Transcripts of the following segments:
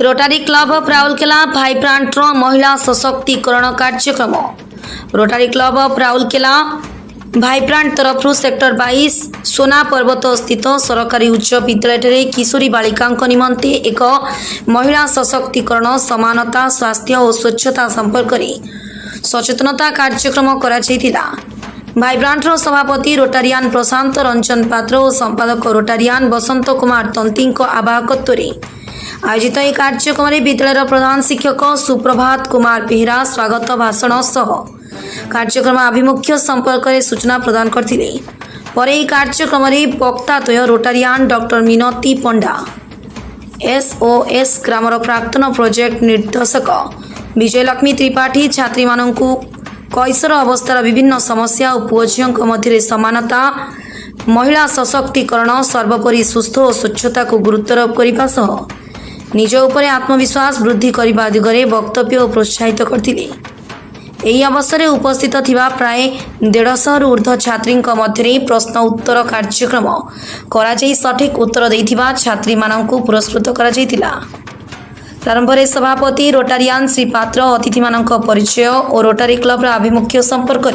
रोटारी club of Rourkela भाईब्रांटर महिला सशक्तिकरण कार्यक्रम। रोटारी क्लब ऑफ राउरकेला भाईब्रांट तरफ सेक्टर 22 सोना पर्वत स्थित सरकारी उच्च विद्यालय किशोरी बालिका निमंते एक महिला सशक्तिकरण समानता स्वास्थ्य और स्वच्छता संपर्क सचेतनता कार्यक्रम कराଯାଇଥିଲା। भाईब्रांटर सभापति रोटारियान प्रशांत रंजन पात्र और संपादक रोटारियान बसंत कुमार तंती आवाहकत्व आयोजित यह कार्यक्रम में विद्यालय प्रधान शिक्षक सुप्रभात कुमार बेहरा स्वागत भाषण सह कार्यक्रम आभिमुख्य संपर्क में सूचना प्रदान करथिले। पर यह कार्यक्रम में वक्ताद्वय रोटारियान डॉक्टर मिनती पंडा एसओएस ग्रामर प्राक्तन प्रोजेक्ट निर्देशक विजयलक्ष्मी त्रिपाठी छात्री मानू कैशोर अवस्थार विभिन्न समस्या और पुओ झील मध्य समानता महिला सशक्तिकरण सर्वोपरि सुस्थ और स्वच्छता को गुरुत्वारोप करने सह निज उपरे आत्मविश्वास वृद्धि करने दिगरे वक्तव्य और प्रोत्साहित करथिले। एही अवसर में उपस्थित थिबा प्राय 150 रु ऊर्ध्व छात्री मध्य प्रश्न उत्तर कार्यक्रम कराई सठिक उत्तर देथिबा छात्री मानू पुरस्कृत कराଯାଇଥିଲା। प्रारंभ में सभापति रोटारियान श्री पात्र अतिथि मानक परिचय और रोटारी क्लब आभिमुख्य संपर्क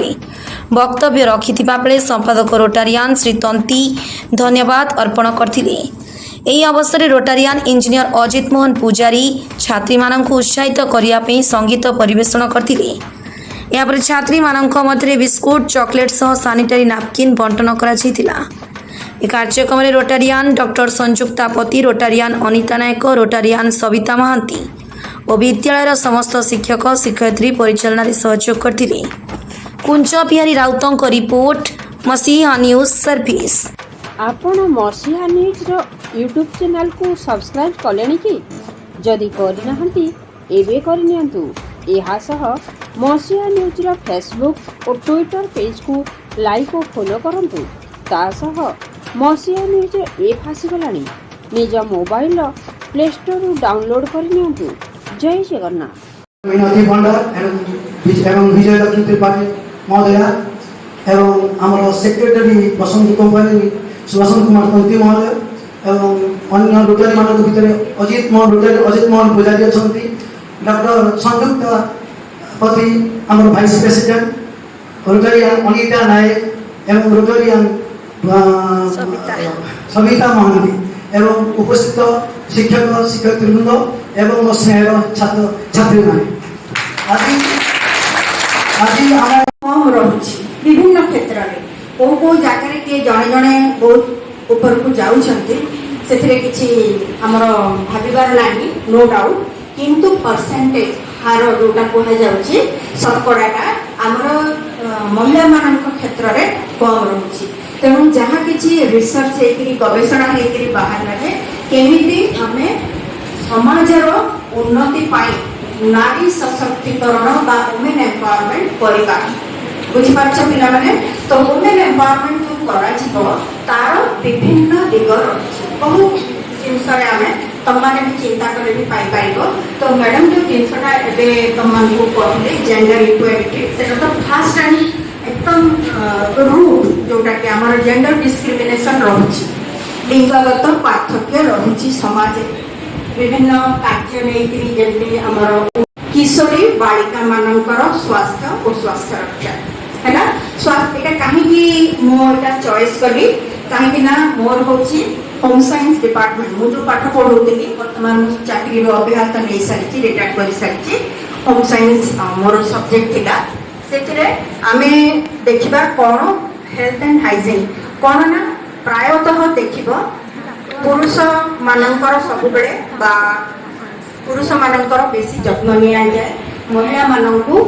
वक्तव्य रखिथिबा बेले संपादक रोटारियान श्री तंती धन्यवाद अर्पण करथिले। एही अवसर में रोटारियान इंजीनियर अजित मोहन पूजारी छात्री मानक उत्साहित करने संगीत परिवेषण करथिले। यापर छात्री मानक मध्य बिस्कुट चॉकलेट सह सानिटरी नापकिन बंटन कराଯାଇଥିଲା। कार्यक्रम में रोटारियान डॉक्टर संजुक्ता पति रोटारियान अनिता नायक रोटारियान सविता महांती और विद्यालय समस्त शिक्षक शिक्षयित्री परिचालन सहयोग करथिले। कुंज बिहारी राउतों रिपोर्ट मसीहा न्यूज सर्विस। आपण मसीहा न्यूज रो यूट्यूब चैनल को सब्सक्राइब कलेनी कि जदि करनाहंती एबे करनियंतु। एहा सह मसीहा न्यूज रो फेसबुक और ट्विटर पेज को लाइक और फॉलो करंतु। ता सह मसीहा न्यूज ऐप आसीगलानी निज मोबाइल प्ले स्टोर डाउनलोड करनियंतु। जय जगन्नाथ। मिनती पंडा एवं विजयलक्ष्मी त्रिपाठी महोदया एवं आमर सेक्रेटरी बसंत कुमार तंती महोदय एवं अन्य रोटारी मान भितर अजित मोहन पूजारी अच्छा डॉक्टर संयुक्त पति आम भाइस प्रेसिडेंट रोटारियान अनिता नायक एवं रोटारियान सविता महांती एवं उपस्थित शिक्षक शिक्षयित्रीवृंद एवं स्नेह छात्र छात्री आज कम रही विभिन्न क्षेत्र में कौ जगह किए जड़े जड़े बहुत ऊपर को जाऊँचे किसी आमर भावार ना नो डाउट किंतु परसेंटेज हार जोटा कहुच्छे शतकड़ाटा आमर महिला मान क्षेत्र में कम रही। तेणु जहाँ किसी रिसर्च गवेषणा बाहर है केमिति आम समाजर उन्नति नारी सशक्तिकरण बा वुमेन एम्पावरमेंट करवा बुझीपार पाने। तो वुमेन एम्पावरमेंट जो कर तार विभिन्न दिग रही बहुत जिनस आम तुम भी चिंता कले भी पाइपर। तो मैडम जो जिनसा तुम कहते जेंडर इक्वालिटी से तो फास्ट एंड एकदम रूट जोटा कि आम जेंडर डिस्क्रिमिनेशन रही लिंगगत पार्थक्य रही समाज विभिन्न कार्य नहीं आमर किशोरी बालिका मानकर स्वास्थ्य और स्वास्थ्य रक्षा है स्वास्थ्य कहीं मुझा चॉइस कली कहीं मोर हूँ होम साइंस डिपार्टमेंट मुझे पाठ पढ़ाऊली बर्तमान चाकरी अव्याहत नहीं सारी रिटायर्ड कर सारी होम साइंस मोर सब्जेक्ट थिला से आम देखा कौन हेल्थ एंड हाइजीन कौन ना प्रायतः देख पुरुष मानकर सब बेले पुरुष मानकर बेसी जत्न नि जाए महिला मानू